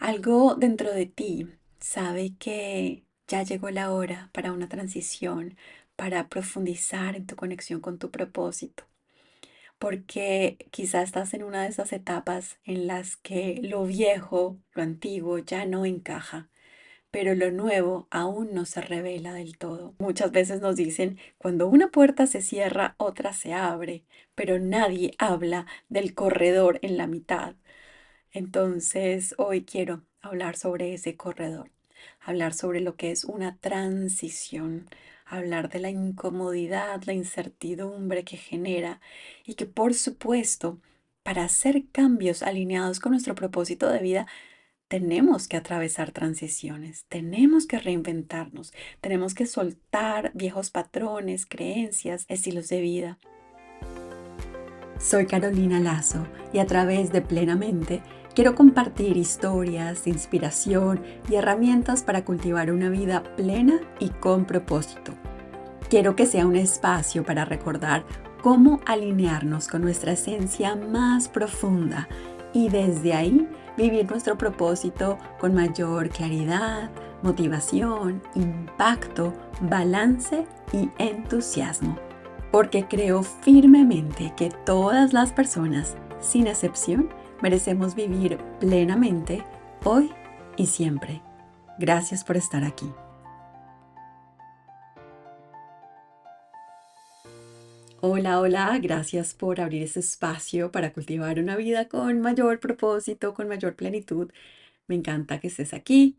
Algo dentro de ti sabe que ya llegó la hora para una transición, para profundizar en tu conexión con tu propósito, porque quizás estás en una de esas etapas en las que lo viejo, lo antiguo ya no encaja, pero lo nuevo aún no se revela del todo. Muchas veces nos dicen, cuando una puerta se cierra, otra se abre, pero nadie habla del corredor en la mitad. Entonces, hoy quiero hablar sobre ese corredor, hablar sobre lo que es una transición, hablar de la incomodidad, la incertidumbre que genera y que por supuesto, para hacer cambios alineados con nuestro propósito de vida, tenemos que atravesar transiciones, tenemos que reinventarnos, tenemos que soltar viejos patrones, creencias, estilos de vida. Soy Carolina Lazo y a través de Plenamente quiero compartir historias, inspiración y herramientas para cultivar una vida plena y con propósito. Quiero que sea un espacio para recordar cómo alinearnos con nuestra esencia más profunda y desde ahí vivir nuestro propósito con mayor claridad, motivación, impacto, balance y entusiasmo, porque creo firmemente que todas las personas, sin excepción, merecemos vivir plenamente hoy y siempre. Gracias por estar aquí. Hola, hola, gracias por abrir ese espacio para cultivar una vida con mayor propósito, con mayor plenitud. Me encanta que estés aquí.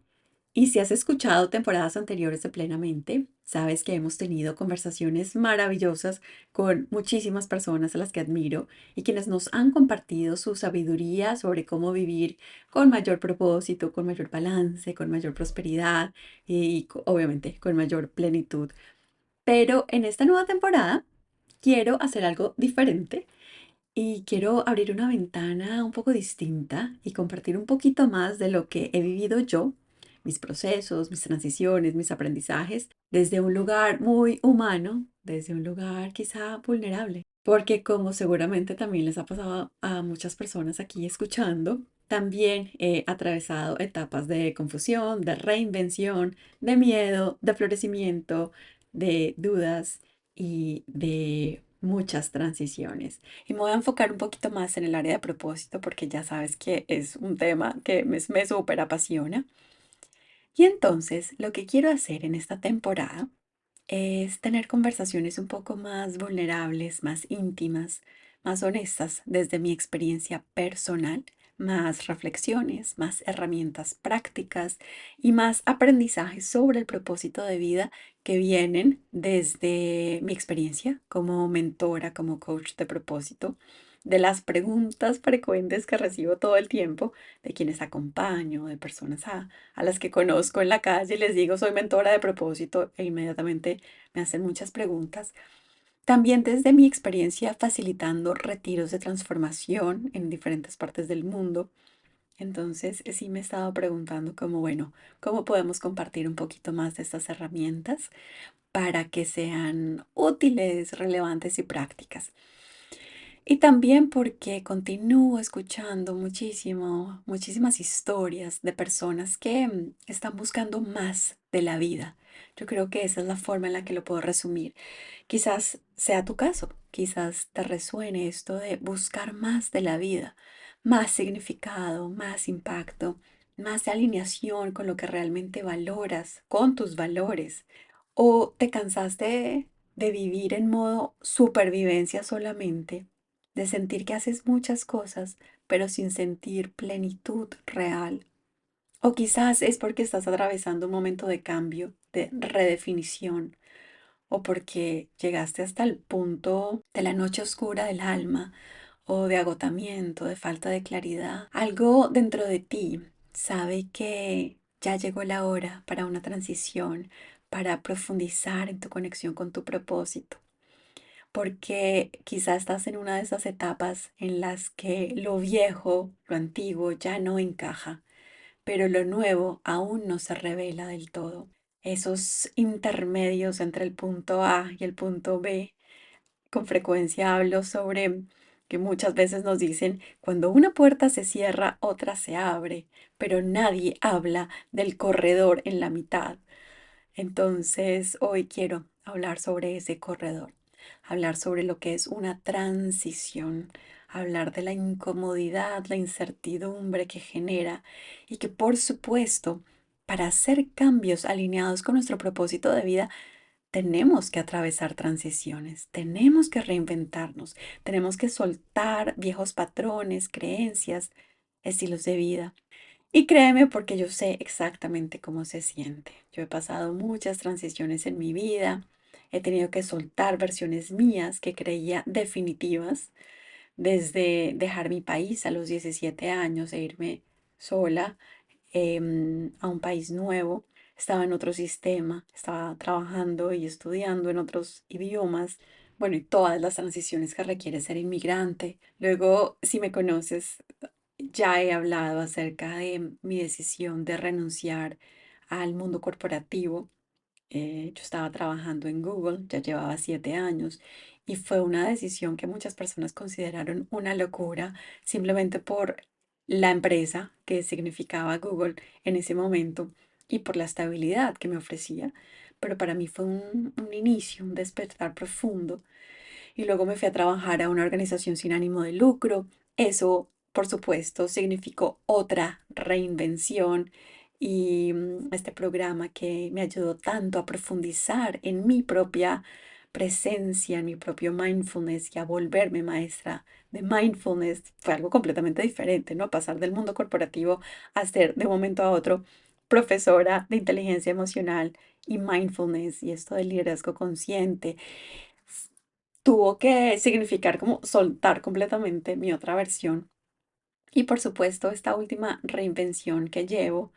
Y si has escuchado temporadas anteriores de Plenamente, sabes que hemos tenido conversaciones maravillosas con muchísimas personas a las que admiro y quienes nos han compartido su sabiduría sobre cómo vivir con mayor propósito, con mayor balance, con mayor prosperidad y, obviamente con mayor plenitud. Pero en esta nueva temporada quiero hacer algo diferente y quiero abrir una ventana un poco distinta y compartir un poquito más de lo que he vivido yo, mis procesos, mis transiciones, mis aprendizajes, desde un lugar muy humano, desde un lugar quizá vulnerable. Porque como seguramente también les ha pasado a muchas personas aquí escuchando, también he atravesado etapas de confusión, de reinvención, de miedo, de florecimiento, de dudas y de muchas transiciones. Y me voy a enfocar un poquito más en el área de propósito porque ya sabes que es un tema que me súper apasiona. Y entonces lo que quiero hacer en esta temporada es tener conversaciones un poco más vulnerables, más íntimas, más honestas desde mi experiencia personal, más reflexiones, más herramientas prácticas y más aprendizajes sobre el propósito de vida que vienen desde mi experiencia como mentora, como coach de propósito, de las preguntas frecuentes que recibo todo el tiempo de quienes acompaño, de personas a las que conozco en la calle, les digo soy mentora de propósito e inmediatamente me hacen muchas preguntas. También desde mi experiencia facilitando retiros de transformación en diferentes partes del mundo. Entonces, sí me he estado preguntando como, bueno, ¿cómo podemos compartir un poquito más de estas herramientas para que sean útiles, relevantes y prácticas? Y también porque continúo escuchando muchísimas historias de personas que están buscando más de la vida. Yo creo que esa es la forma en la que lo puedo resumir. Quizás sea tu caso, quizás te resuene esto de buscar más de la vida, más significado, más impacto, más de alineación con lo que realmente valoras, con tus valores. O te cansaste de vivir en modo supervivencia solamente, de sentir que haces muchas cosas, pero sin sentir plenitud real. O quizás es porque estás atravesando un momento de cambio, de redefinición, o porque llegaste hasta el punto de la noche oscura del alma, o de agotamiento, de falta de claridad. Algo dentro de ti sabe que ya llegó la hora para una transición, para profundizar en tu conexión con tu propósito, porque quizás estás en una de esas etapas en las que lo viejo, lo antiguo ya no encaja, pero lo nuevo aún no se revela del todo. Esos intermedios entre el punto A y el punto B, con frecuencia hablo sobre que muchas veces nos dicen, cuando una puerta se cierra, otra se abre, pero nadie habla del corredor en la mitad. Entonces, hoy quiero hablar sobre ese corredor, hablar sobre lo que es una transición, hablar de la incomodidad, la incertidumbre que genera y que por supuesto, para hacer cambios alineados con nuestro propósito de vida, tenemos que atravesar transiciones, tenemos que reinventarnos, tenemos que soltar viejos patrones, creencias, estilos de vida. Y créeme porque yo sé exactamente cómo se siente. Yo he pasado muchas transiciones en mi vida, he tenido que soltar versiones mías que creía definitivas, desde dejar mi país a los 17 años e irme sola a un país nuevo. Estaba en otro sistema, estaba trabajando y estudiando en otros idiomas. Bueno, y todas las transiciones que requiere ser inmigrante. Luego, si me conoces, ya he hablado acerca de mi decisión de renunciar al mundo corporativo. Yo estaba trabajando en Google, ya llevaba 7 años, y fue una decisión que muchas personas consideraron una locura simplemente por la empresa que significaba Google en ese momento y por la estabilidad que me ofrecía. Pero para mí fue un inicio, un despertar profundo, y luego me fui a trabajar a una organización sin ánimo de lucro. Eso, por supuesto, significó otra reinvención y este programa que me ayudó tanto a profundizar en mi propia presencia, en mi propio mindfulness y a volverme maestra de mindfulness fue algo completamente diferente, ¿no? Pasar del mundo corporativo a ser de un momento a otro profesora de inteligencia emocional y mindfulness y esto del liderazgo consciente tuvo que significar como soltar completamente mi otra versión. Y por supuesto, esta última reinvención que llevo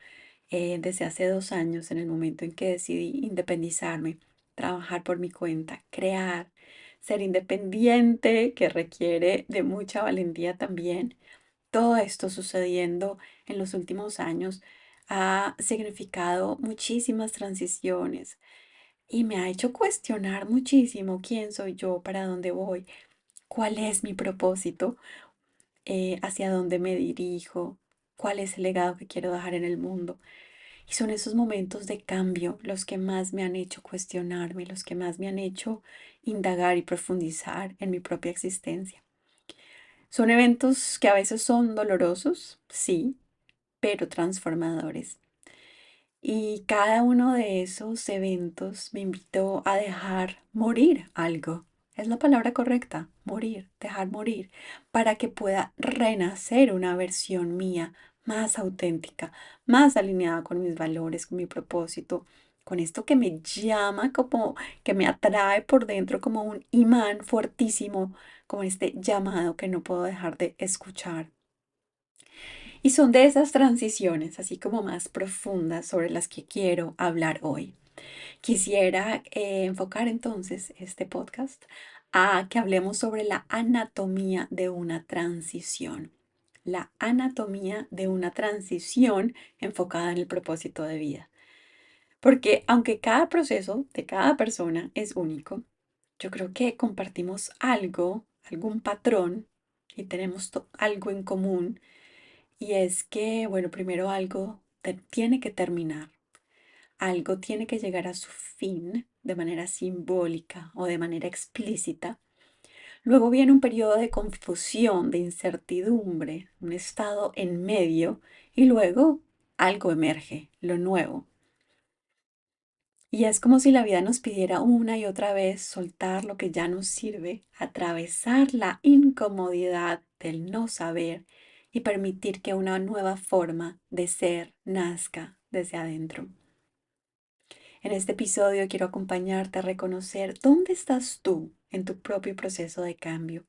desde hace 2 años, en el momento en que decidí independizarme, trabajar por mi cuenta, crear, ser independiente, que requiere de mucha valentía también. Todo esto sucediendo en los últimos años ha significado muchísimas transiciones y me ha hecho cuestionar muchísimo quién soy yo, para dónde voy, cuál es mi propósito, hacia dónde me dirijo, cuál es el legado que quiero dejar en el mundo. Y son esos momentos de cambio los que más me han hecho cuestionarme, los que más me han hecho indagar y profundizar en mi propia existencia. Son eventos que a veces son dolorosos, sí, pero transformadores. Y cada uno de esos eventos me invitó a dejar morir algo. Es la palabra correcta, morir, dejar morir, para que pueda renacer una versión mía más auténtica, más alineada con mis valores, con mi propósito, con esto que me llama, como que me atrae por dentro como un imán fuertísimo, como este llamado que no puedo dejar de escuchar. Y son de esas transiciones, así como más profundas, sobre las que quiero hablar hoy. Quisiera enfocar entonces este podcast a que hablemos sobre la anatomía de una transición. La anatomía de una transición enfocada en el propósito de vida. Porque aunque cada proceso de cada persona es único, yo creo que compartimos algo, algún patrón y tenemos algo en común, y es que, bueno, primero algo tiene que terminar, algo tiene que llegar a su fin de manera simbólica o de manera explícita. Luego viene un periodo de confusión, de incertidumbre, un estado en medio y luego algo emerge, lo nuevo. Y es como si la vida nos pidiera una y otra vez soltar lo que ya nos sirve, atravesar la incomodidad del no saber y permitir que una nueva forma de ser nazca desde adentro. En este episodio quiero acompañarte a reconocer dónde estás tú en tu propio proceso de cambio,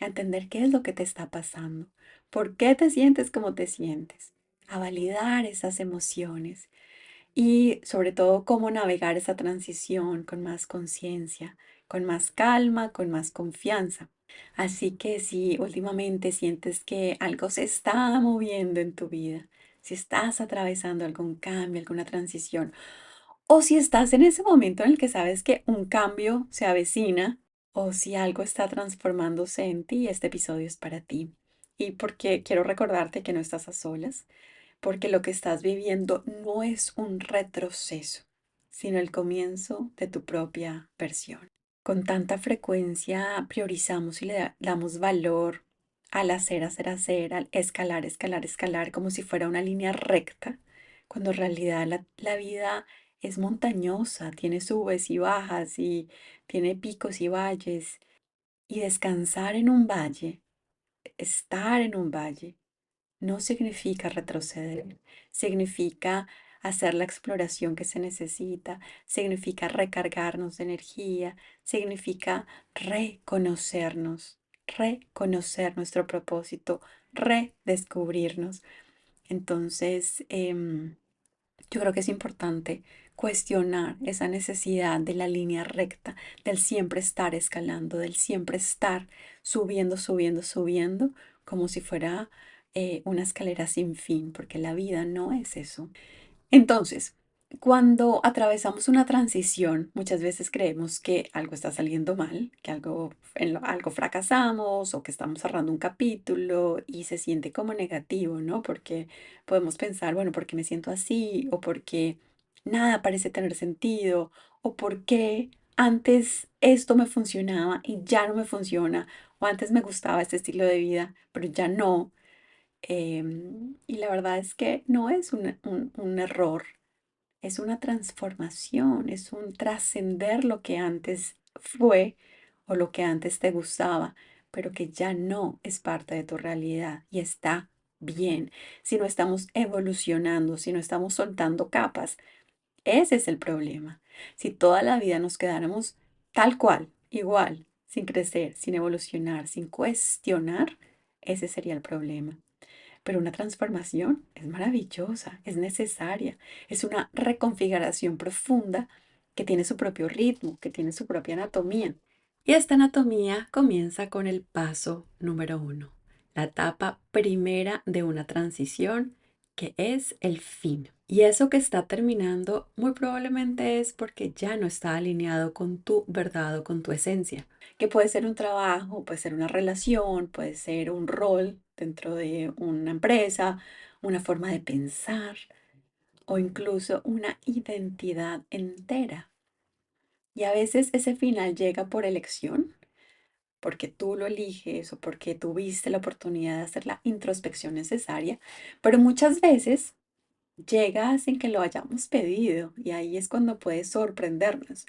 a entender qué es lo que te está pasando, por qué te sientes como te sientes, a validar esas emociones y sobre todo cómo navegar esa transición con más conciencia, con más calma, con más confianza. Así que si últimamente sientes que algo se está moviendo en tu vida, si estás atravesando algún cambio, alguna transición, o si estás en ese momento en el que sabes que un cambio se avecina o si algo está transformándose en ti, este episodio es para ti. Y porque quiero recordarte que no estás a solas, porque lo que estás viviendo no es un retroceso, sino el comienzo de tu propia versión. Con tanta frecuencia priorizamos y damos valor al hacer, al escalar, escalar, escalar, como si fuera una línea recta, cuando en realidad la vida es montañosa, tiene subes y bajas y tiene picos y valles. Y descansar en un valle, estar en un valle, no significa retroceder, significa hacer la exploración que se necesita, significa recargarnos de energía, significa reconocernos, reconocer nuestro propósito, redescubrirnos. Entonces, yo creo que es importante cuestionar esa necesidad de la línea recta, del siempre estar escalando, del siempre estar subiendo, subiendo, subiendo, como si fuera una escalera sin fin, porque la vida no es eso. Entonces, cuando atravesamos una transición, muchas veces creemos que algo está saliendo mal, que algo fracasamos o que estamos cerrando un capítulo y se siente como negativo, ¿no? Porque podemos pensar, bueno, ¿por qué me siento así? O porque nada parece tener sentido, o porque antes esto me funcionaba y ya no me funciona, o antes me gustaba este estilo de vida, pero ya no. Y la verdad es que no es un error, es una transformación, es un trascender lo que antes fue o lo que antes te gustaba, pero que ya no es parte de tu realidad y está bien. Si no estamos evolucionando, si no estamos soltando capas, ese es el problema. Si toda la vida nos quedáramos tal cual, igual, sin crecer, sin evolucionar, sin cuestionar, ese sería el problema. Pero una transformación es maravillosa, es necesaria, es una reconfiguración profunda que tiene su propio ritmo, que tiene su propia anatomía. Y esta anatomía comienza con el paso número uno, la etapa primera de una transición, que es el fin. Y eso que está terminando muy probablemente es porque ya no está alineado con tu verdad o con tu esencia, que puede ser un trabajo, puede ser una relación, puede ser un rol dentro de una empresa, una forma de pensar o incluso una identidad entera. Y a veces ese final llega por elección, porque tú lo eliges o porque tuviste la oportunidad de hacer la introspección necesaria, pero muchas veces llega sin que lo hayamos pedido y ahí es cuando puede sorprendernos.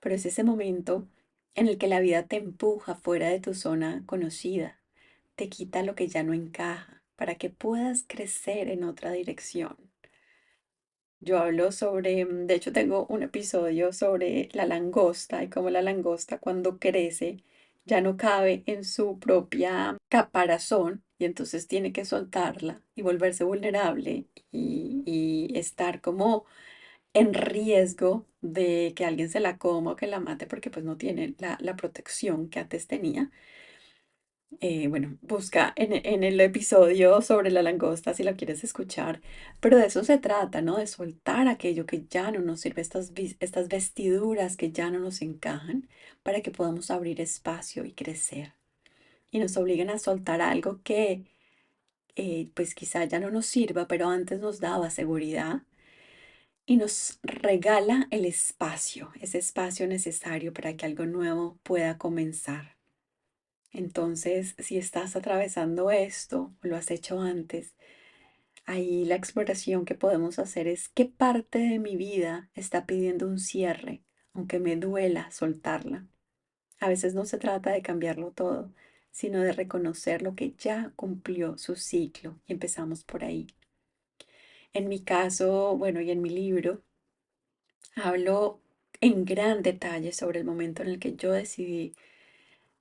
Pero es ese momento en el que la vida te empuja fuera de tu zona conocida, te quita lo que ya no encaja para que puedas crecer en otra dirección. Yo hablo sobre, de hecho tengo un episodio sobre la langosta y cómo la langosta cuando crece ya no cabe en su propia caparazón y entonces tiene que soltarla y volverse vulnerable y estar como en riesgo de que alguien se la coma o que la mate porque pues no tiene la protección que antes tenía. Bueno, busca en el episodio sobre la langosta si lo quieres escuchar, pero de eso se trata, ¿no? De soltar aquello que ya no nos sirve, estas vestiduras que ya no nos encajan, para que podamos abrir espacio y crecer. Y nos obligan a soltar algo que pues quizá ya no nos sirva, pero antes nos daba seguridad y nos regala el espacio, ese espacio necesario para que algo nuevo pueda comenzar. Entonces, si estás atravesando esto, o lo has hecho antes, ahí la exploración que podemos hacer es qué parte de mi vida está pidiendo un cierre, aunque me duela soltarla. A veces no se trata de cambiarlo todo, sino de reconocer lo que ya cumplió su ciclo y empezamos por ahí. En mi caso, bueno, y en mi libro, hablo en gran detalle sobre el momento en el que yo decidí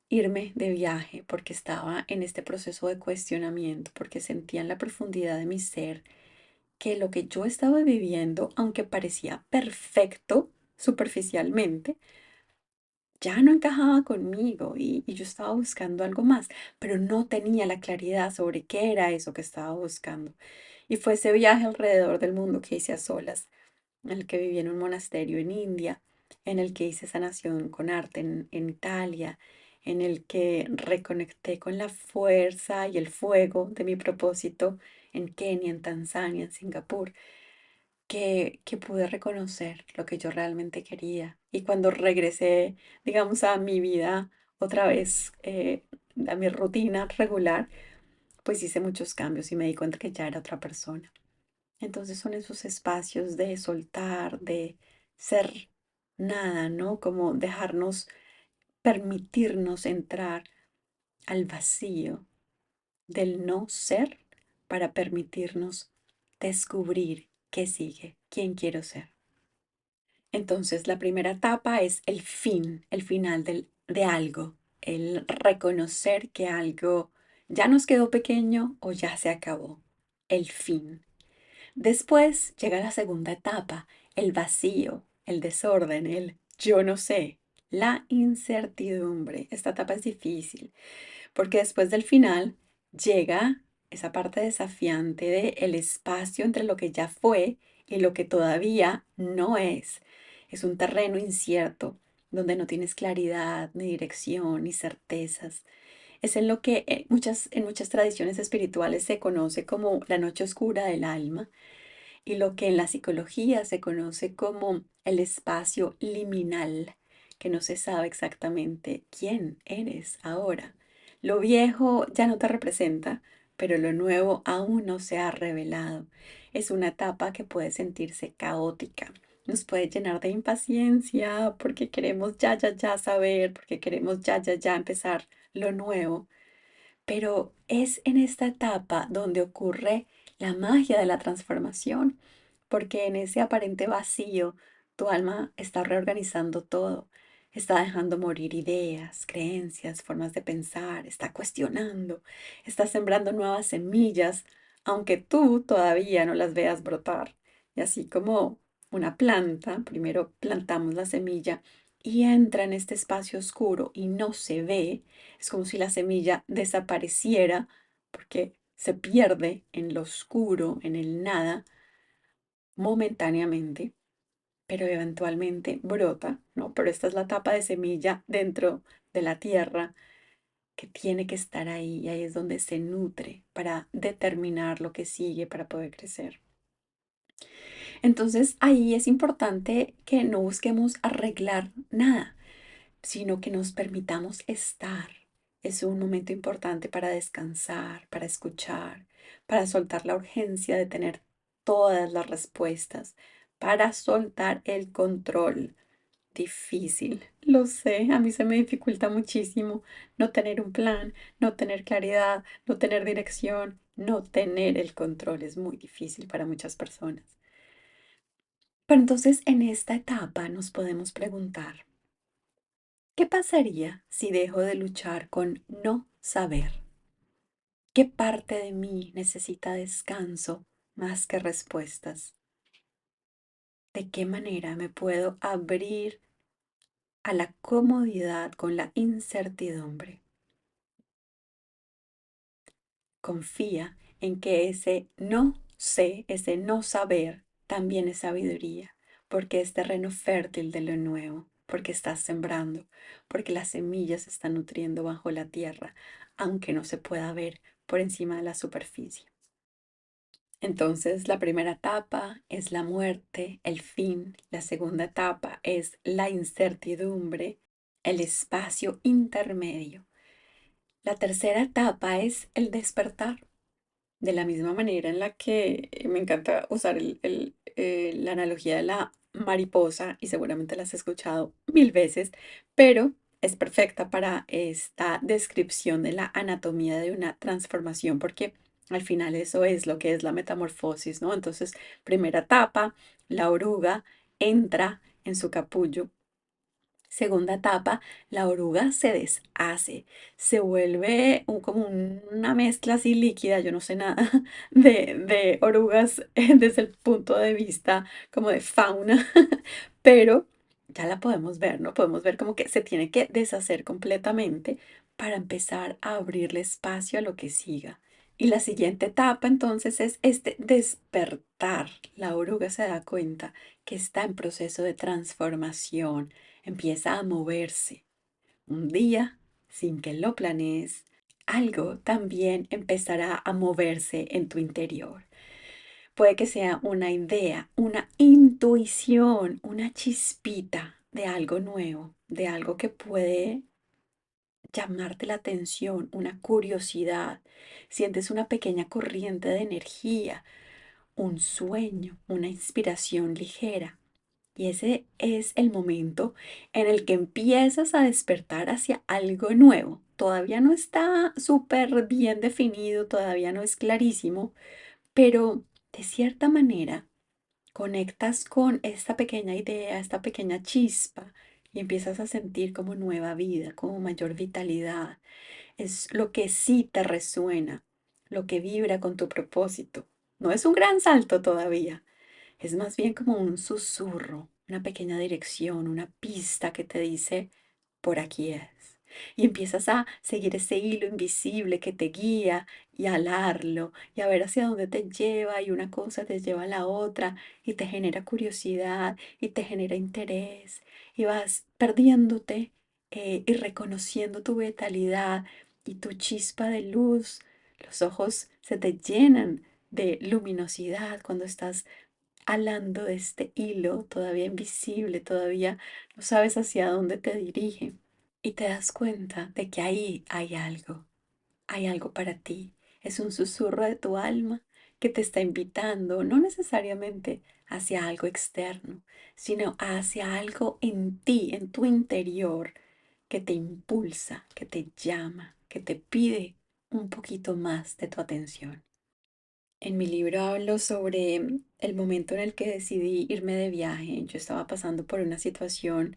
irme de viaje porque estaba en este proceso de cuestionamiento, porque sentía en la profundidad de mi ser que lo que yo estaba viviendo, aunque parecía perfecto superficialmente, ya no encajaba conmigo y yo estaba buscando algo más, pero no tenía la claridad sobre qué era eso que estaba buscando. Y fue ese viaje alrededor del mundo que hice a solas, en el que viví en un monasterio en India. en el que hice sanación con arte en Italia, en el que reconecté con la fuerza y el fuego de mi propósito en Kenia, en Tanzania, en Singapur, que pude reconocer lo que yo realmente quería. Y cuando regresé, digamos, a mi vida otra vez, a mi rutina regular, pues hice muchos cambios y me di cuenta que ya era otra persona. Entonces son esos espacios de soltar, de ser nada, ¿no? Como dejarnos, permitirnos entrar al vacío del no ser para permitirnos descubrir qué sigue, quién quiero ser. Entonces la primera etapa es el fin, el final de algo, el reconocer que algo ya nos quedó pequeño o ya se acabó, el fin. Después llega la segunda etapa, el vacío, el desorden, el yo no sé, la incertidumbre. Esta etapa es difícil porque después del final llega esa parte desafiante de el espacio entre lo que ya fue y lo que todavía no es. Es un terreno incierto donde no tienes claridad, ni dirección, ni certezas. Es en lo que en muchas tradiciones espirituales se conoce como la noche oscura del alma y lo que en la psicología se conoce como el espacio liminal, que no se sabe exactamente quién eres ahora. Lo viejo ya no te representa, pero lo nuevo aún no se ha revelado. Es una etapa que puede sentirse caótica. Nos puede llenar de impaciencia porque queremos ya, ya, ya saber, porque queremos ya, ya, ya empezar lo nuevo. Pero es en esta etapa donde ocurre la magia de la transformación, porque en ese aparente vacío tu alma está reorganizando todo, está dejando morir ideas, creencias, formas de pensar, está cuestionando, está sembrando nuevas semillas, aunque tú todavía no las veas brotar. Y así como una planta, primero plantamos la semilla y entra en este espacio oscuro y no se ve, es como si la semilla desapareciera porque se pierde en lo oscuro, en el nada, momentáneamente, pero eventualmente brota, ¿no? Pero esta es la etapa de semilla dentro de la tierra que tiene que estar ahí y ahí es donde se nutre para determinar lo que sigue para poder crecer. Entonces ahí es importante que no busquemos arreglar nada, sino que nos permitamos estar. Es un momento importante para descansar, para escuchar, para soltar la urgencia de tener todas las respuestas, para soltar el control. Difícil, lo sé, a mí se me dificulta muchísimo no tener un plan, no tener claridad, no tener dirección, no tener el control. Es muy difícil para muchas personas. Pero entonces en esta etapa nos podemos preguntar, ¿qué pasaría si dejo de luchar con no saber? ¿Qué parte de mí necesita descanso más que respuestas? ¿De qué manera me puedo abrir a la comodidad con la incertidumbre? Confía en que ese no sé, ese no saber, también es sabiduría, porque es terreno fértil de lo nuevo, porque estás sembrando, porque las semillas se están nutriendo bajo la tierra, aunque no se pueda ver por encima de la superficie. Entonces, la primera etapa es la muerte, el fin. La segunda etapa es la incertidumbre, el espacio intermedio. La tercera etapa es el despertar. De la misma manera en la que me encanta usar la analogía de la mariposa, y seguramente la has escuchado mil veces, pero es perfecta para esta descripción de la anatomía de una transformación, porque al final eso es lo que es la metamorfosis, ¿no? Entonces, primera etapa, la oruga entra en su capullo. Segunda etapa, la oruga se deshace, se vuelve como una mezcla así líquida, yo no sé nada de orugas desde el punto de vista como de fauna, pero ya la podemos ver, ¿no? Podemos ver como que se tiene que deshacer completamente para empezar a abrirle espacio a lo que siga. Y la siguiente etapa entonces es este despertar. La oruga se da cuenta que está en proceso de transformación, empieza a moverse. Un día, sin que lo planees, algo también empezará a moverse en tu interior. Puede que sea una idea, una intuición, una chispita de algo nuevo, de algo que puede llamarte la atención, una curiosidad. Sientes una pequeña corriente de energía, un sueño, una inspiración ligera. Y ese es el momento en el que empiezas a despertar hacia algo nuevo. Todavía no está súper bien definido, todavía no es clarísimo, pero de cierta manera conectas con esta pequeña idea, esta pequeña chispa y empiezas a sentir como nueva vida, como mayor vitalidad. Es lo que sí te resuena, lo que vibra con tu propósito. No es un gran salto todavía, es más bien como un susurro, una pequeña dirección, una pista que te dice, por aquí es. Y empiezas a seguir ese hilo invisible que te guía y a alarlo y a ver hacia dónde te lleva y una cosa te lleva a la otra y te genera curiosidad y te genera interés y vas perdiéndote y reconociendo tu vitalidad y tu chispa de luz. Los ojos se te llenan de luminosidad cuando estás alando de este hilo todavía invisible, todavía no sabes hacia dónde te dirige. Y te das cuenta de que ahí hay algo para ti. Es un susurro de tu alma que te está invitando, no necesariamente hacia algo externo, sino hacia algo en ti, en tu interior, que te impulsa, que te llama, que te pide un poquito más de tu atención. En mi libro hablo sobre el momento en el que decidí irme de viaje. Yo estaba pasando por una situación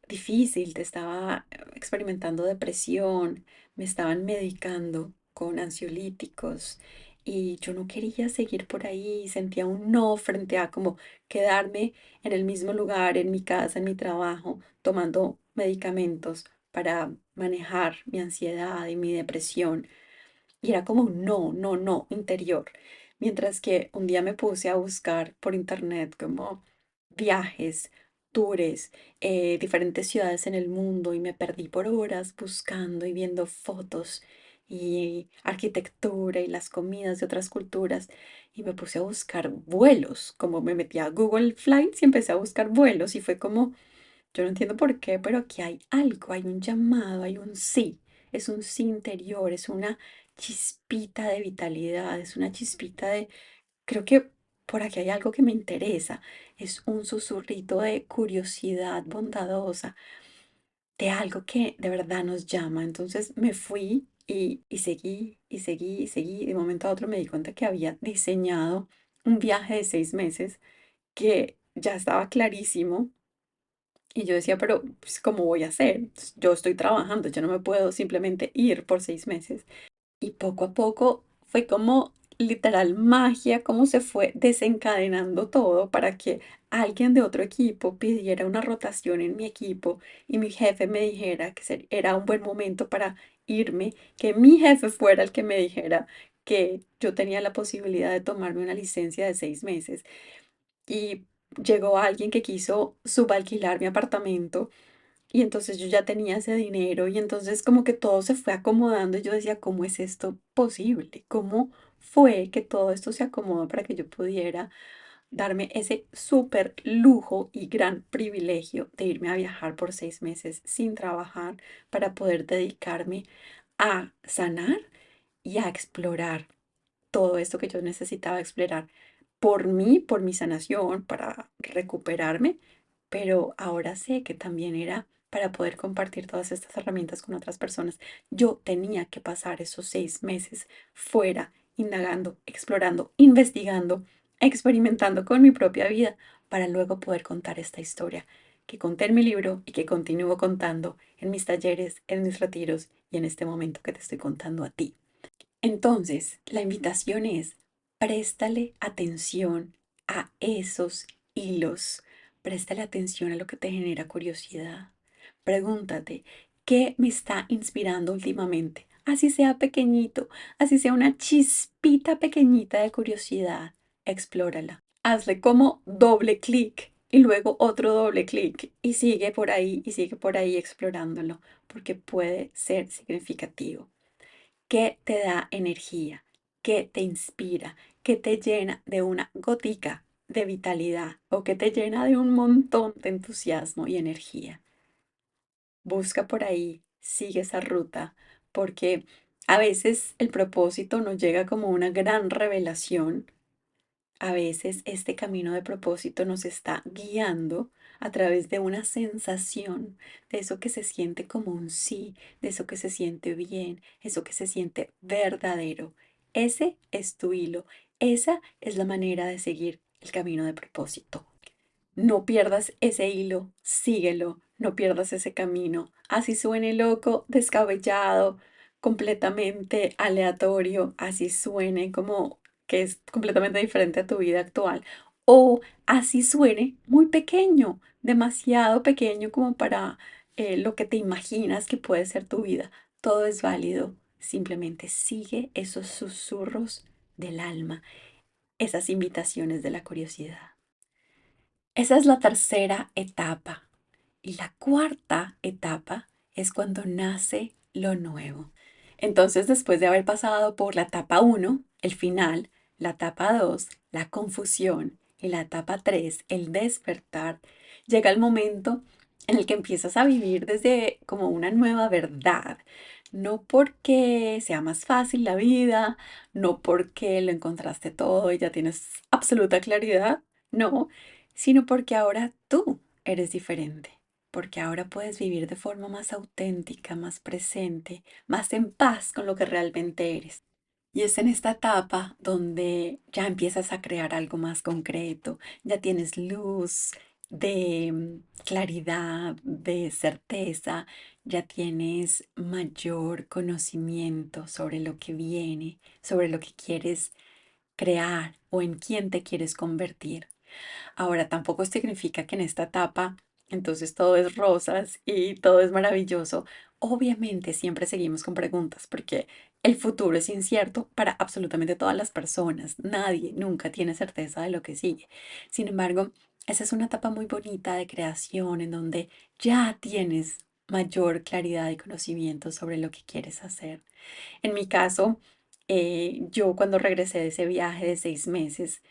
difícil, te estaba experimentando depresión, me estaban medicando con ansiolíticos y yo no quería seguir por ahí, sentía un no frente a como quedarme en el mismo lugar, en mi casa, en mi trabajo, tomando medicamentos para manejar mi ansiedad y mi depresión. Y era como un no, no, no interior. Mientras que un día me puse a buscar por internet como viajes, tours, diferentes ciudades en el mundo y me perdí por horas buscando y viendo fotos y arquitectura y las comidas de otras culturas y me puse a buscar vuelos, como me metí a Google Flights y empecé a buscar vuelos y fue como yo no entiendo por qué, pero aquí hay algo, hay un llamado, hay un sí. Es un sí interior, es una chispita de vitalidad, es una chispita de, creo que por aquí hay algo que me interesa. Es un susurrito de curiosidad bondadosa, de algo que de verdad nos llama. Entonces me fui y seguí y seguí y seguí. De un momento a otro me di cuenta que había diseñado un viaje de 6 meses que ya estaba clarísimo y yo decía, pero pues, ¿cómo voy a hacer? Yo estoy trabajando, yo no me puedo simplemente ir por 6 meses. Y poco a poco fue como literal magia, cómo se fue desencadenando todo para que alguien de otro equipo pidiera una rotación en mi equipo y mi jefe me dijera que era un buen momento para irme, que mi jefe fuera el que me dijera que yo tenía la posibilidad de tomarme una licencia de 6 meses y llegó alguien que quiso subalquilar mi apartamento y entonces yo ya tenía ese dinero y entonces como que todo se fue acomodando y yo decía, ¿cómo es esto posible? ¿Cómo fue que todo esto se acomodó para que yo pudiera darme ese súper lujo y gran privilegio de irme a viajar por 6 meses sin trabajar para poder dedicarme a sanar y a explorar todo esto que yo necesitaba explorar por mí, por mi sanación, para recuperarme, pero ahora sé que también era para poder compartir todas estas herramientas con otras personas. Yo tenía que pasar esos 6 meses fuera, indagando, explorando, investigando, experimentando con mi propia vida, para luego poder contar esta historia que conté en mi libro y que continúo contando en mis talleres, en mis retiros y en este momento que te estoy contando a ti. Entonces, la invitación es, préstale atención a esos hilos, préstale atención a lo que te genera curiosidad. Pregúntate, ¿qué me está inspirando últimamente? así sea pequeñito, así sea una chispita pequeñita de curiosidad, explórala. Hazle como doble clic y luego otro doble clic y sigue por ahí y sigue por ahí explorándolo, porque puede ser significativo. ¿Qué te da energía? ¿Qué te inspira? ¿Qué te llena de una gotica de vitalidad o que te llena de un montón de entusiasmo y energía? Busca por ahí, sigue esa ruta, porque a veces el propósito nos llega como una gran revelación. A veces este camino de propósito nos está guiando a través de una sensación, de eso que se siente como un sí, de eso que se siente bien, eso que se siente verdadero. Ese es tu hilo, esa es la manera de seguir el camino de propósito. No pierdas ese hilo, síguelo, no pierdas ese camino. Así suene loco, descabellado, completamente aleatorio, así suene como que es completamente diferente a tu vida actual. O así suene muy pequeño, demasiado pequeño como para lo que te imaginas que puede ser tu vida. Todo es válido. Simplemente sigue esos susurros del alma, esas invitaciones de la curiosidad. Esa es la tercera etapa. Y la cuarta etapa es cuando nace lo nuevo. Entonces, después de haber pasado por la etapa uno, el final, la etapa 2, la confusión, y la etapa 3, el despertar, llega el momento en el que empiezas a vivir desde como una nueva verdad. No porque sea más fácil la vida, no porque lo encontraste todo y ya tienes absoluta claridad, no, sino porque ahora tú eres diferente, porque ahora puedes vivir de forma más auténtica, más presente, más en paz con lo que realmente eres. Y es en esta etapa donde ya empiezas a crear algo más concreto, ya tienes luz de claridad, de certeza, ya tienes mayor conocimiento sobre lo que viene, sobre lo que quieres crear o en quién te quieres convertir. Ahora, tampoco significa que en esta etapa entonces todo es rosas y todo es maravilloso. Obviamente siempre seguimos con preguntas porque el futuro es incierto para absolutamente todas las personas. Nadie nunca tiene certeza de lo que sigue. Sin embargo, esa es una etapa muy bonita de creación en donde ya tienes mayor claridad y conocimiento sobre lo que quieres hacer. En mi caso, yo cuando regresé de ese viaje de 6 meses,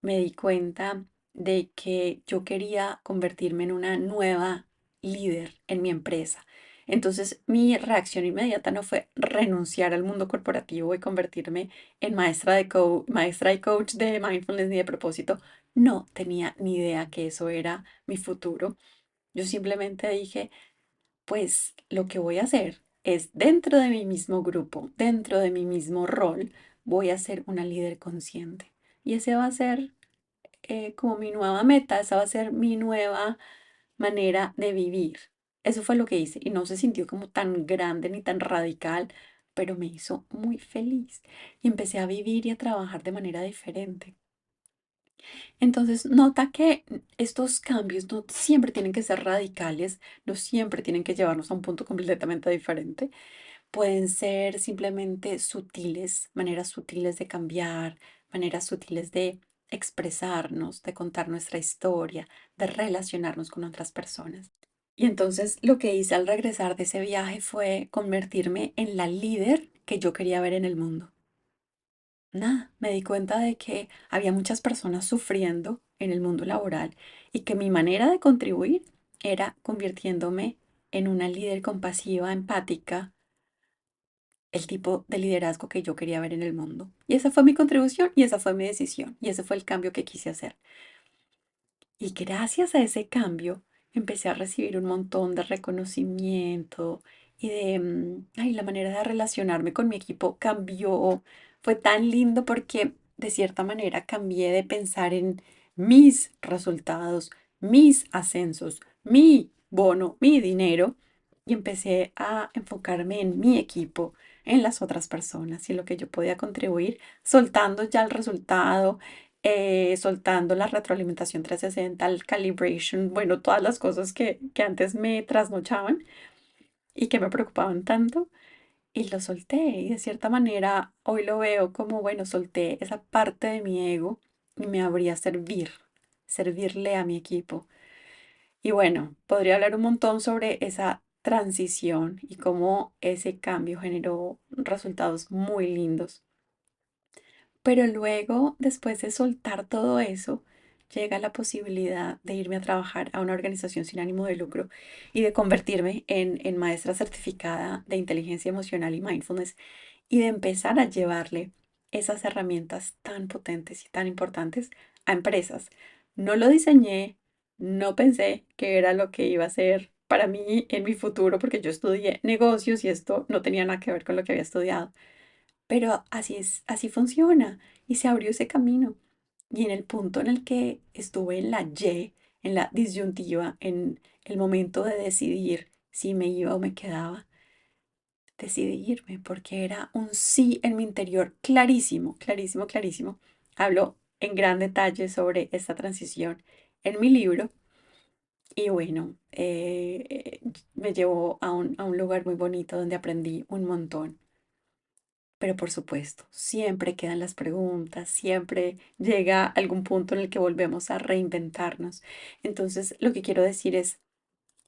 me di cuenta de que yo quería convertirme en una nueva líder en mi empresa. Entonces, mi reacción inmediata no fue renunciar al mundo corporativo y convertirme en maestra y coach de mindfulness ni de propósito. No tenía ni idea que eso era mi futuro. Yo simplemente dije, pues lo que voy a hacer es dentro de mi mismo grupo, dentro de mi mismo rol, voy a ser una líder consciente. Y ese va a ser como mi nueva meta, esa va a ser mi nueva manera de vivir. Eso fue lo que hice y no se sintió como tan grande ni tan radical, pero me hizo muy feliz y empecé a vivir y a trabajar de manera diferente. Entonces, nota que estos cambios no siempre tienen que ser radicales, no siempre tienen que llevarnos a un punto completamente diferente. Pueden ser simplemente sutiles, maneras sutiles de cambiar, maneras sutiles de expresarnos, de contar nuestra historia, de relacionarnos con otras personas. Y entonces lo que hice al regresar de ese viaje fue convertirme en la líder que yo quería ver en el mundo. Nada, me di cuenta de que había muchas personas sufriendo en el mundo laboral y que mi manera de contribuir era convirtiéndome en una líder compasiva, empática, el tipo de liderazgo que yo quería ver en el mundo. Y esa fue mi contribución y esa fue mi decisión y ese fue el cambio que quise hacer. Y gracias a ese cambio empecé a recibir un montón de reconocimiento y de, ay, la manera de relacionarme con mi equipo cambió. Fue tan lindo porque de cierta manera cambié de pensar en mis resultados, mis ascensos, mi bono, mi dinero y empecé a enfocarme en mi equipo, en las otras personas y en lo que yo podía contribuir, soltando ya el resultado, soltando la retroalimentación 360, el calibration, bueno, todas las cosas que antes me trasnochaban y que me preocupaban tanto. y lo solté. Y de cierta manera hoy lo veo como, bueno, solté esa parte de mi ego y me abrí a servir, servirle a mi equipo. Y bueno, podría hablar un montón sobre esa transición y cómo ese cambio generó resultados muy lindos. Pero luego, después de soltar todo eso, llega la posibilidad de irme a trabajar a una organización sin ánimo de lucro y de convertirme en maestra certificada de inteligencia emocional y mindfulness y de empezar a llevarle esas herramientas tan potentes y tan importantes a empresas. No lo diseñé, no pensé que era lo que iba a ser para mí en mi futuro, porque yo estudié negocios y esto no tenía nada que ver con lo que había estudiado. Pero así es, así funciona. Y se abrió ese camino. Y en el punto en el que estuve en la Y, en la disyuntiva, en el momento de decidir si me iba o me quedaba, decidí irme porque era un sí en mi interior clarísimo, clarísimo, clarísimo. Hablo en gran detalle sobre esta transición en mi libro y bueno, me llevó a un lugar muy bonito donde aprendí un montón. Pero por supuesto, siempre quedan las preguntas, siempre llega algún punto en el que volvemos a reinventarnos. Entonces, lo que quiero decir es,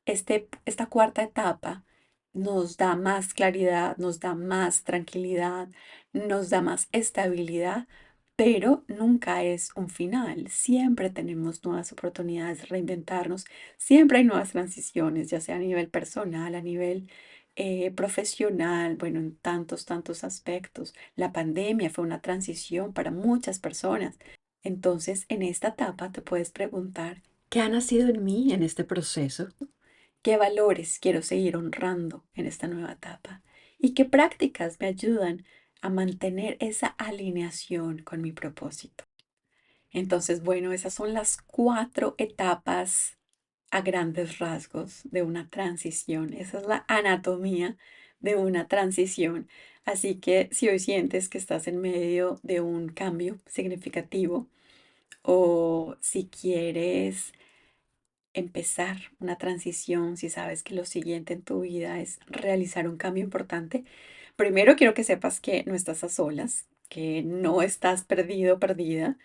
esta cuarta etapa nos da más claridad, nos da más tranquilidad, nos da más estabilidad, pero nunca es un final. Siempre tenemos nuevas oportunidades de reinventarnos, siempre hay nuevas transiciones, ya sea a nivel personal, a nivel profesional, bueno, en tantos, tantos aspectos. La pandemia fue una transición para muchas personas. Entonces, en esta etapa te puedes preguntar, ¿qué ha nacido en mí en este proceso? ¿Qué valores quiero seguir honrando en esta nueva etapa? ¿Y qué prácticas me ayudan a mantener esa alineación con mi propósito? Entonces, bueno, esas son las cuatro etapas a grandes rasgos de una transición. Esa es la anatomía de una transición. Así que si hoy sientes que estás en medio de un cambio significativo o si quieres empezar una transición, si sabes que lo siguiente en tu vida es realizar un cambio importante, primero quiero que sepas que no estás a solas, que no estás perdido, perdida,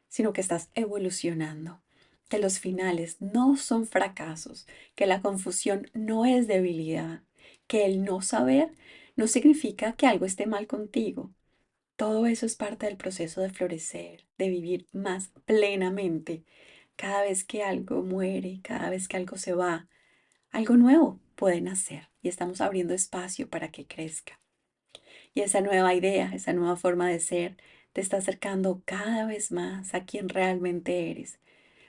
sino que estás evolucionando, que los finales no son fracasos, que la confusión no es debilidad, que el no saber no significa que algo esté mal contigo. Todo eso es parte del proceso de florecer, de vivir más plenamente. Cada vez que algo muere, cada vez que algo se va, algo nuevo puede nacer y estamos abriendo espacio para que crezca. Y esa nueva idea, esa nueva forma de ser, te está acercando cada vez más a quien realmente eres.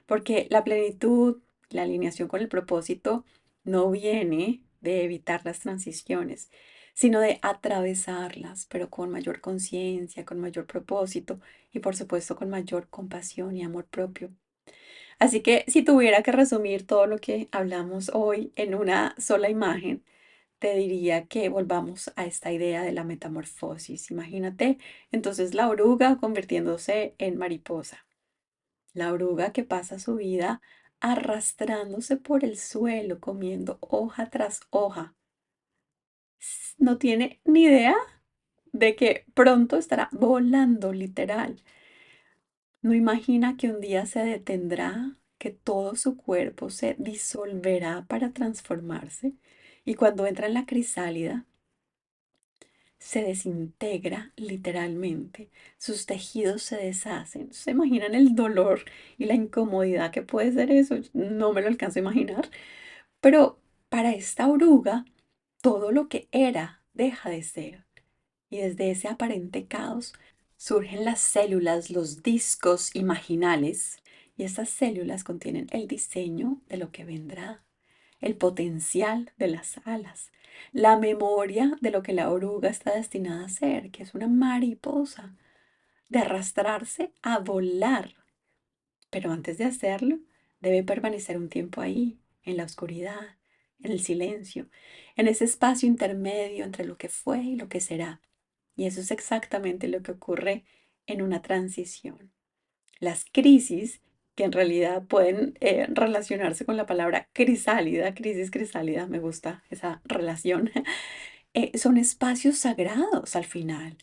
Porque la plenitud, la alineación con el propósito, no viene de evitar las transiciones, sino de atravesarlas, pero con mayor conciencia, con mayor propósito y por supuesto con mayor compasión y amor propio. Así que si tuviera que resumir todo lo que hablamos hoy en una sola imagen, te diría que volvamos a esta idea de la metamorfosis. Imagínate entonces la oruga convirtiéndose en mariposa. La oruga que pasa su vida arrastrándose por el suelo, comiendo hoja tras hoja. No tiene ni idea de que pronto estará volando literal. No imagina que un día se detendrá, que todo su cuerpo se disolverá para transformarse y cuando entra en la crisálida se desintegra literalmente, sus tejidos se deshacen. ¿Se imaginan el dolor y la incomodidad que puede ser eso? No me lo alcanzo a imaginar, pero para esta oruga todo lo que era deja de ser y desde ese aparente caos surgen las células, los discos imaginales, y estas células contienen el diseño de lo que vendrá, el potencial de las alas, la memoria de lo que la oruga está destinada a ser, que es una mariposa, de arrastrarse a volar. Pero antes de hacerlo, debe permanecer un tiempo ahí, en la oscuridad, en el silencio, en ese espacio intermedio entre lo que fue y lo que será. Y eso es exactamente lo que ocurre en una transición. Las crisis, que en realidad pueden relacionarse con la palabra crisálida, crisis crisálida, me gusta esa relación, Son espacios sagrados al final,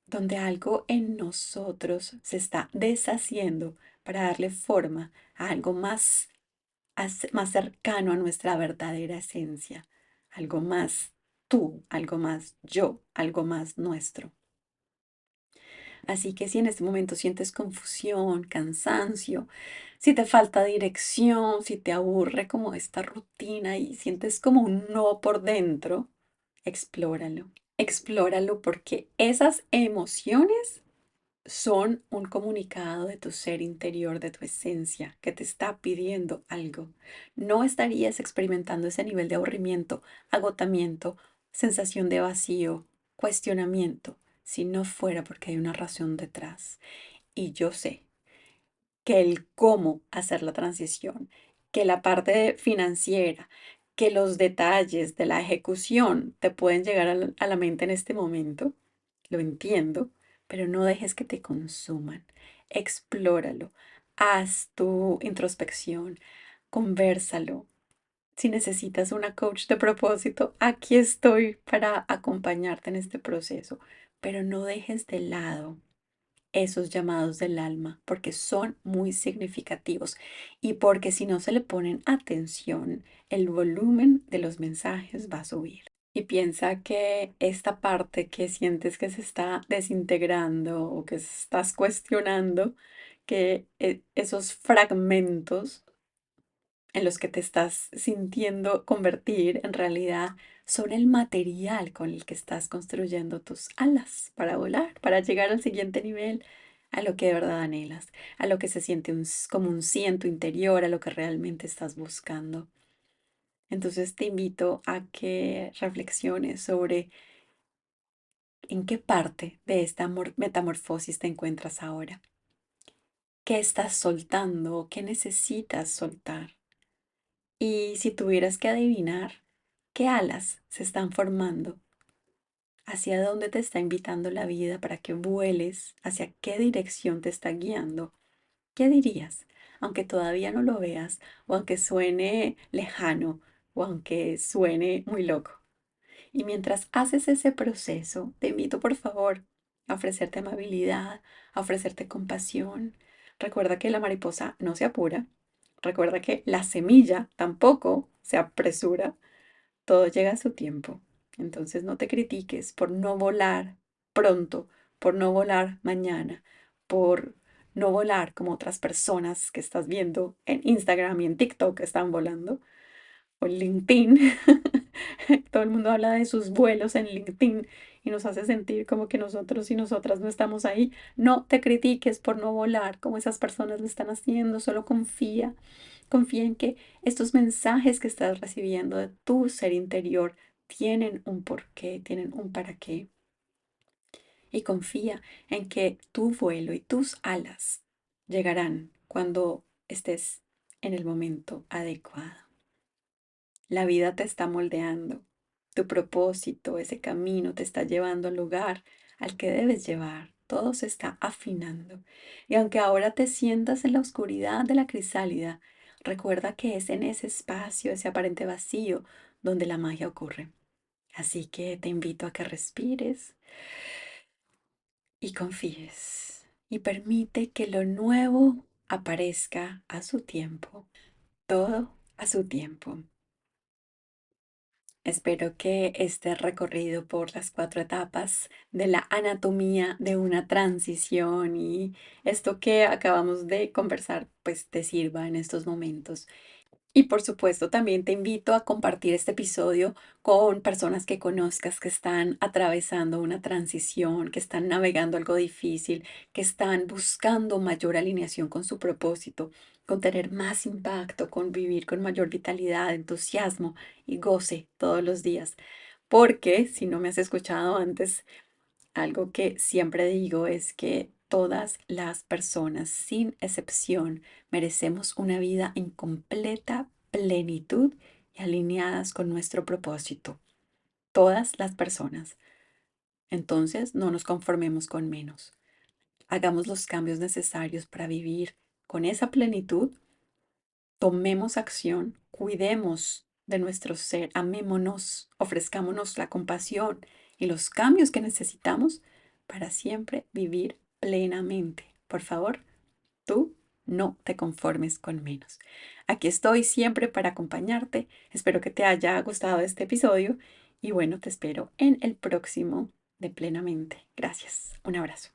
donde algo en nosotros se está deshaciendo para darle forma a algo más, más cercano a nuestra verdadera esencia, algo más tú, algo más yo, algo más nuestro. Así que si en este momento sientes confusión, cansancio, si te falta dirección, si te aburre como esta rutina y sientes como un no por dentro, explóralo. Explóralo porque esas emociones son un comunicado de tu ser interior, de tu esencia, que te está pidiendo algo. No estarías experimentando ese nivel de aburrimiento, agotamiento, sensación de vacío, cuestionamiento, si no fuera porque hay una razón detrás. Y yo sé que el cómo hacer la transición, que la parte financiera, que los detalles de la ejecución te pueden llegar a la mente en este momento, lo entiendo, pero no dejes que te consuman. Explóralo, haz tu introspección, convérsalo. Si necesitas una coach de propósito, aquí estoy para acompañarte en este proceso, pero no dejes de lado esos llamados del alma, porque son muy significativos y porque si no se le ponen atención, el volumen de los mensajes va a subir. Y piensa que esta parte que sientes que se está desintegrando o que estás cuestionando, que esos fragmentos en los que te estás sintiendo convertir en realidad son el material con el que estás construyendo tus alas para volar, para llegar al siguiente nivel, a lo que de verdad anhelas, a lo que se siente como un sí en tu interior, a lo que realmente estás buscando. Entonces te invito a que reflexiones sobre en qué parte de esta metamorfosis te encuentras ahora, qué estás soltando, qué necesitas soltar. Y si tuvieras que adivinar qué alas se están formando, hacia dónde te está invitando la vida para que vueles, hacia qué dirección te está guiando, ¿qué dirías? Aunque todavía no lo veas, o aunque suene lejano, o aunque suene muy loco. Y mientras haces ese proceso, te invito por favor a ofrecerte amabilidad, a ofrecerte compasión. Recuerda que la mariposa no se apura. Recuerda que la semilla tampoco se apresura. Todo llega a su tiempo. Entonces no te critiques por no volar pronto, por no volar mañana, por no volar como otras personas que estás viendo en Instagram y en TikTok que están volando o LinkedIn. Todo el mundo habla de sus vuelos en LinkedIn y nos hace sentir como que nosotros y nosotras no estamos ahí. No te critiques por no volar como esas personas lo están haciendo, solo confía. Confía en que estos mensajes que estás recibiendo de tu ser interior tienen un porqué, tienen un para qué. Y confía en que tu vuelo y tus alas llegarán cuando estés en el momento adecuado. La vida te está moldeando. Tu propósito, ese camino te está llevando al lugar al que debes llevar. Todo se está afinando. Y aunque ahora te sientas en la oscuridad de la crisálida, recuerda que es en ese espacio, ese aparente vacío, donde la magia ocurre. Así que te invito a que respires y confíes. Y permite que lo nuevo aparezca a su tiempo. Todo a su tiempo. Espero que este recorrido por las 4 etapas de la anatomía de una transición y esto que acabamos de conversar, pues te sirva en estos momentos. Y por supuesto, también te invito a compartir este episodio con personas que conozcas que están atravesando una transición, que están navegando algo difícil, que están buscando mayor alineación con su propósito, con tener más impacto, con vivir con mayor vitalidad, entusiasmo y goce todos los días. Porque si no me has escuchado antes, algo que siempre digo es que todas las personas, sin excepción, merecemos una vida en completa plenitud y alineadas con nuestro propósito. Todas las personas. Entonces, no nos conformemos con menos. Hagamos los cambios necesarios para vivir con esa plenitud. Tomemos acción, cuidemos de nuestro ser. Amémonos, ofrezcámonos la compasión y los cambios que necesitamos para siempre vivir plenamente. Por favor, tú no te conformes con menos. Aquí estoy siempre para acompañarte. Espero que te haya gustado este episodio y bueno, te espero en el próximo de Plenamente. Gracias. Un abrazo.